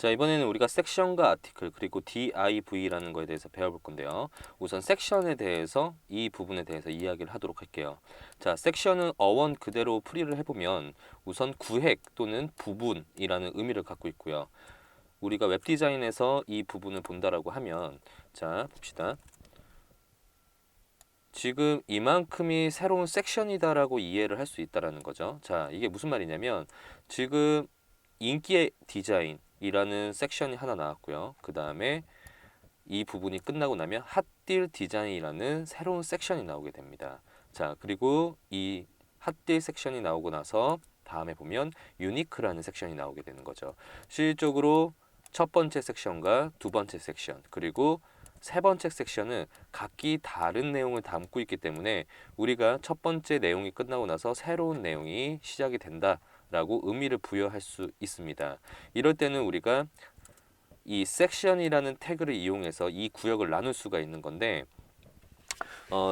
자, 이번에는 우리가 섹션과 아티클 그리고 div라는 거에 대해서 배워볼 건데요. 우선 섹션에 대해서 이 부분에 대해서 이야기를 하도록 할게요. 자, 섹션은 어원 그대로 풀이를 해보면 우선 구획 또는 부분이라는 의미를 갖고 있고요. 우리가 웹 디자인에서 이 부분을 본다라고 하면, 자, 봅시다. 지금 이만큼이 새로운 섹션이다라고 이해를 할 수 있다라는 거죠. 자, 이게 무슨 말이냐면 지금 인기의 디자인이라는 섹션이 하나 나왔고요. 그 다음에 이 부분이 끝나고 나면 핫딜 디자인이라는 새로운 섹션이 나오게 됩니다. 자, 그리고 이 핫딜 섹션이 나오고 나서 다음에 보면 유니크라는 섹션이 나오게 되는 거죠. 실질적으로 첫 번째 섹션과 두 번째 섹션 그리고 세 번째 섹션은 각기 다른 내용을 담고 있기 때문에 우리가 첫 번째 내용이 끝나고 나서 새로운 내용이 시작이 된다라고 의미를 부여할 수 있습니다. 이럴 때는 우리가 이 섹션이라는 태그를 이용해서 이 구역을 나눌 수가 있는 건데,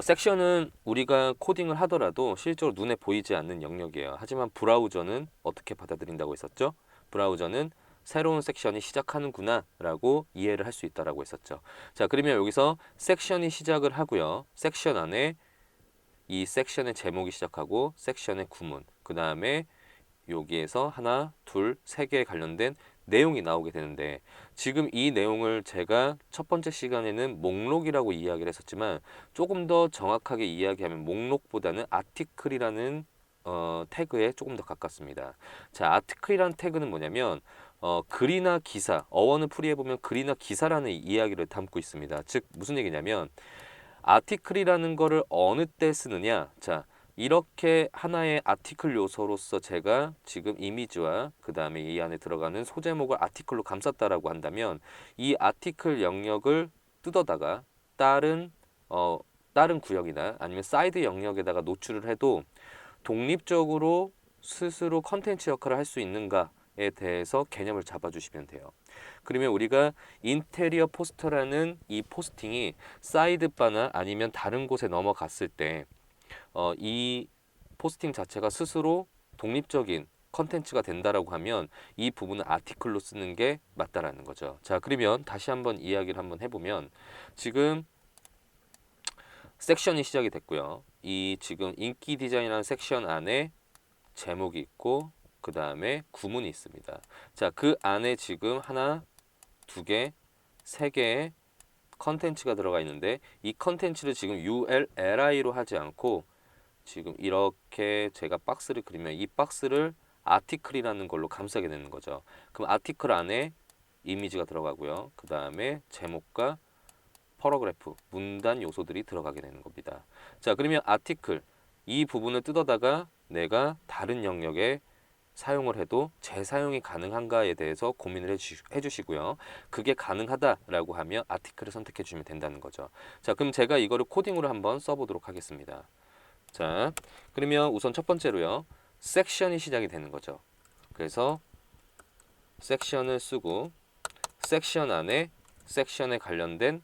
섹션은 우리가 코딩을 하더라도 실제로 눈에 보이지 않는 영역이에요. 하지만 브라우저는 어떻게 받아들인다고 했었죠? 브라우저는 새로운 섹션이 시작하는구나 라고 이해를 할 수 있다라고 했었죠. 자, 그러면 여기서 섹션이 시작을 하고요. 섹션 안에 이 섹션의 제목이 시작하고 섹션의 구문, 그 다음에 여기에서 하나, 둘, 세 개에 관련된 내용이 나오게 되는데, 지금 이 내용을 제가 첫 번째 시간에는 목록이라고 이야기를 했었지만 조금 더 정확하게 이야기하면 목록보다는 아티클이라는 태그에 조금 더 가깝습니다. 자, 아티클이라는 태그는 뭐냐면 글이나 기사, 어원을 풀이해보면 글이나 기사라는 이야기를 담고 있습니다. 즉 무슨 얘기냐면 아티클이라는 거를 어느 때 쓰느냐. 자, 이렇게 하나의 아티클 요소로서 제가 지금 이미지와 그 다음에 이 안에 들어가는 소제목을 아티클로 감쌌다라고 한다면 이 아티클 영역을 뜯어다가 다른 다른 구역이나 아니면 사이드 영역에다가 노출을 해도 독립적으로 스스로 컨텐츠 역할을 할 수 있는가에 대해서 개념을 잡아주시면 돼요. 그러면 우리가 인테리어 포스터라는 이 포스팅이 사이드바나 아니면 다른 곳에 넘어갔을 때 이 포스팅 자체가 스스로 독립적인 컨텐츠가 된다라고 하면 이 부분은 아티클로 쓰는 게 맞다라는 거죠. 자, 그러면 다시 한번 이야기를 한번 해보면 지금 섹션이 시작이 됐고요. 이 지금 인기 디자인이라는 섹션 안에 제목이 있고 그 다음에 구문이 있습니다. 자, 그 안에 지금 하나, 두 개, 세 개의 컨텐츠가 들어가 있는데 이 컨텐츠를 지금 URLI로 하지 않고 지금 이렇게 제가 박스를 그리면 이 박스를 아티클이라는 걸로 감싸게 되는 거죠. 그럼 아티클 안에 이미지가 들어가고요. 그 다음에 제목과 퍼러그래프, 문단 요소들이 들어가게 되는 겁니다. 자, 그러면 아티클 이 부분을 뜯어다가 내가 다른 영역에 사용을 해도 재사용이 가능한가에 대해서 고민을 해주시고요. 그게 가능하다라고 하면 아티클을 선택해 주시면 된다는 거죠. 자, 그럼 제가 이거를 코딩으로 한번 써보도록 하겠습니다. 자, 그러면 우선 첫 번째로요. 섹션이 시작이 되는 거죠. 그래서 섹션을 쓰고 섹션 안에 섹션에 관련된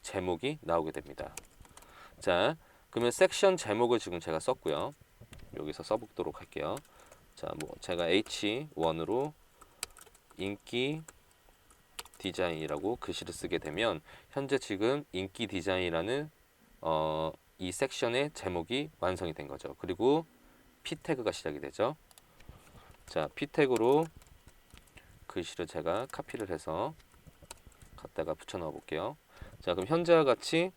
제목이 나오게 됩니다. 자, 그러면 섹션 제목을 지금 제가 썼고요. 여기서 써보도록 할게요. 자, 뭐 제가 H1으로 인기 디자인이라고 글씨를 쓰게 되면 현재 지금 인기 디자인이라는 이 섹션의 제목이 완성이 된 거죠. 그리고 P 태그가 시작이 되죠. 자, P 태그로 글씨를 제가 카피를 해서 갖다가 붙여 넣어 볼게요. 자, 그럼 현재와 같이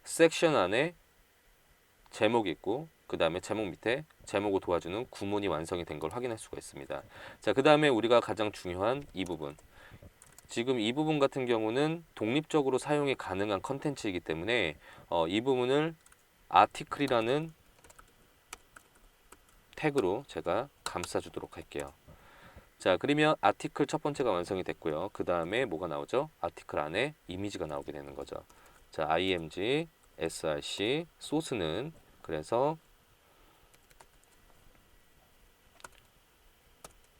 섹션 안에 제목이 있고 그 다음에 제목 밑에 제목을 도와주는 구문이 완성이 된 걸 확인할 수가 있습니다. 자, 그 다음에 우리가 가장 중요한 이 부분, 지금 이 부분 같은 경우는 독립적으로 사용이 가능한 컨텐츠이기 때문에 이 부분을 아티클이라는 태그로 제가 감싸주도록 할게요. 자, 그러면 아티클 첫 번째가 완성이 됐고요. 그 다음에 뭐가 나오죠? 아티클 안에 이미지가 나오게 되는 거죠. 자, img src 소스는 그래서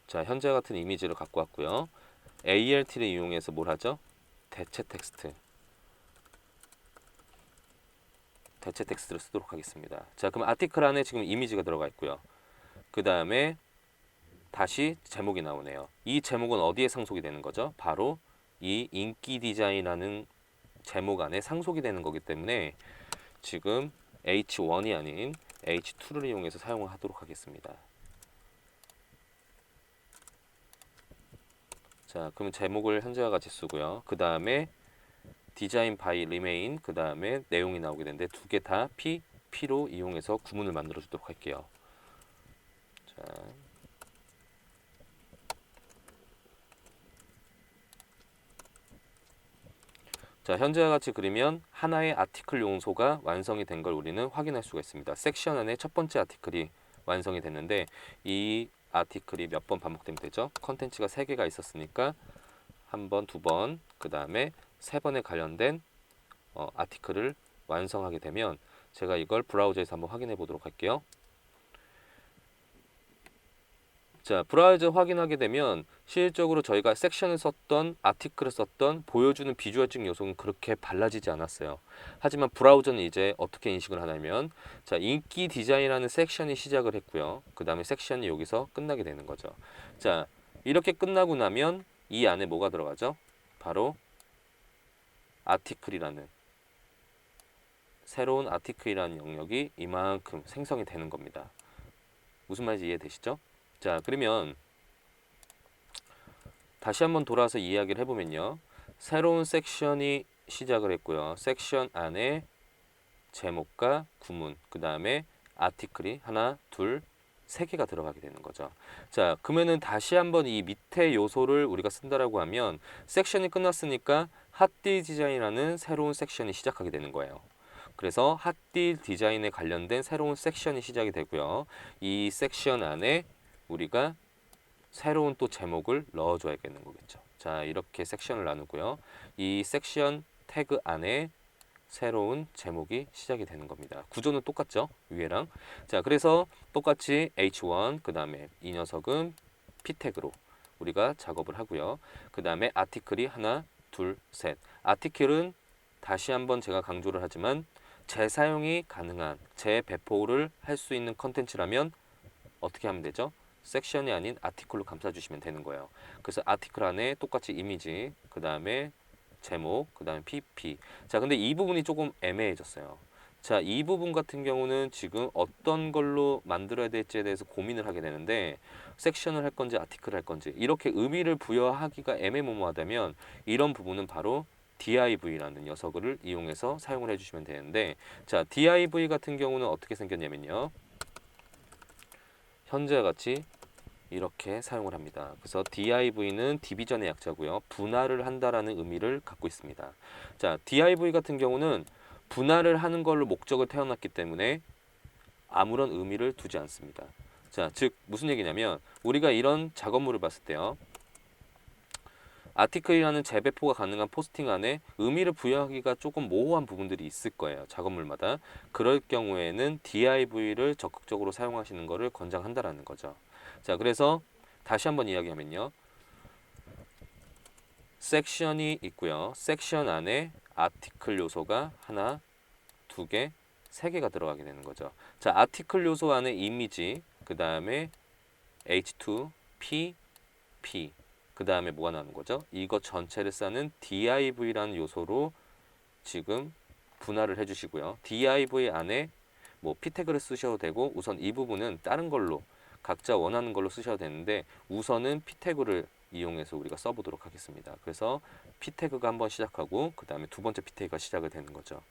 자, 현재 같은 이미지를 갖고 왔고요. ALT를 이용해서 뭘 하죠? 대체 텍스트를 쓰도록 하겠습니다. 자, 그럼 아티클 안에 지금 이미지가 들어가 있고요. 그 다음에 다시 제목이 나오네요. 이 제목은 어디에 상속이 되는 거죠? 바로 이 인기 디자인이라는 제목 안에 상속이 되는 거기 때문에 지금 H1이 아닌 H2를 이용해서 사용을 하도록 하겠습니다. 자, 그러면 제목을 현재와 같이 쓰고요. 그 다음에 디자인 바이 리메인, 그 다음에 내용이 나오게 되는데 두 개 다 P로 이용해서 구문을 만들어 주도록 할게요. 자, 현재와 같이 그리면 하나의 아티클 요소가 완성이 된 걸 우리는 확인할 수가 있습니다. 섹션 안에 첫 번째 아티클이 완성이 됐는데 이 아티클이 몇 번 반복되면 되죠? 컨텐츠가 3개가 있었으니까 한 번, 두 번, 그 다음에 3번에 관련된 아티클을 완성하게 되면 제가 이걸 브라우저에서 한번 확인해 보도록 할게요. 자, 브라우저 확인하게 되면 실질적으로 저희가 섹션을 썼던 아티클을 썼던 보여주는 비주얼적 요소는 그렇게 달라지지 않았어요. 하지만 브라우저는 이제 어떻게 인식을 하냐면 자, 인기 디자인이라는 섹션이 시작을 했고요. 그 다음에 섹션이 여기서 끝나게 되는 거죠. 자, 이렇게 끝나고 나면 이 안에 뭐가 들어가죠? 바로 아티클이라는 새로운 아티클이라는 영역이 이만큼 생성이 되는 겁니다. 무슨 말인지 이해되시죠? 자, 그러면 다시 한번 돌아서 이야기를 해보면요. 새로운 섹션이 시작을 했고요. 섹션 안에 제목과 구문, 그 다음에 아티클이 하나, 둘, 3개가 들어가게 되는 거죠. 자, 그러면은 다시 한번 이 밑에 요소를 우리가 쓴다라고 하면 섹션이 끝났으니까 핫딜 디자인이라는 새로운 섹션이 시작하게 되는 거예요. 그래서 핫딜 디자인에 관련된 새로운 섹션이 시작이 되고요. 이 섹션 안에 우리가 새로운 또 제목을 넣어줘야겠는 거겠죠. 자, 이렇게 섹션을 나누고요. 이 섹션 태그 안에 새로운 제목이 시작이 되는 겁니다. 구조는 똑같죠? 위에랑. 자, 그래서 똑같이 H1, 그 다음에 이 녀석은 P 태그로 우리가 작업을 하고요. 그 다음에 아티클이 하나, 둘, 셋. 아티클은 다시 한번 제가 강조를 하지만 재사용이 가능한, 재배포를 할 수 있는 컨텐츠라면 어떻게 하면 되죠? 섹션이 아닌 아티클로 감싸주시면 되는 거예요. 그래서 아티클 안에 똑같이 이미지, 그 다음에 제목, 그 다음에 PP. 자, 근데 이 부분이 조금 애매해졌어요. 자, 이 부분 같은 경우는 지금 어떤 걸로 만들어야 될지에 대해서 고민을 하게 되는데 섹션을 할 건지 아티클을 할 건지 이렇게 의미를 부여하기가 애매모호하다면 이런 부분은 바로 div라는 녀석을 이용해서 사용을 해주시면 되는데 자, div 같은 경우는 어떻게 생겼냐면요. 현재와 같이 이렇게 사용을 합니다. 그래서 div는 디비전의 약자고요. 분할을 한다라는 의미를 갖고 있습니다. 자, div 같은 경우는 분할을 하는 걸로 목적을 태어났기 때문에 아무런 의미를 두지 않습니다. 자, 즉 무슨 얘기냐면 우리가 이런 작업물을 봤을 때요. 아티클이라는 재배포가 가능한 포스팅 안에 의미를 부여하기가 조금 모호한 부분들이 있을 거예요. 작업물마다. 그럴 경우에는 div를 적극적으로 사용하시는 것을 권장한다라는 거죠. 자, 그래서 다시 한번 이야기하면요. 섹션이 있고요. 섹션 안에 아티클 요소가 하나, 두 개, 3개가 들어가게 되는 거죠. 자, 아티클 요소 안에 이미지, 그 다음에 H2, P, P, 그 다음에 뭐가 나오는 거죠? 이거 전체를 싸는 div라는 요소로 지금 분할을 해주시고요. div 안에 뭐 p 태그를 쓰셔도 되고 우선 이 부분은 다른 걸로 각자 원하는 걸로 쓰셔도 되는데 우선은 p 태그를 이용해서 우리가 써보도록 하겠습니다. 그래서 p 태그가 한번 시작하고 그 다음에 두 번째 p 태그가 시작을 되는 거죠.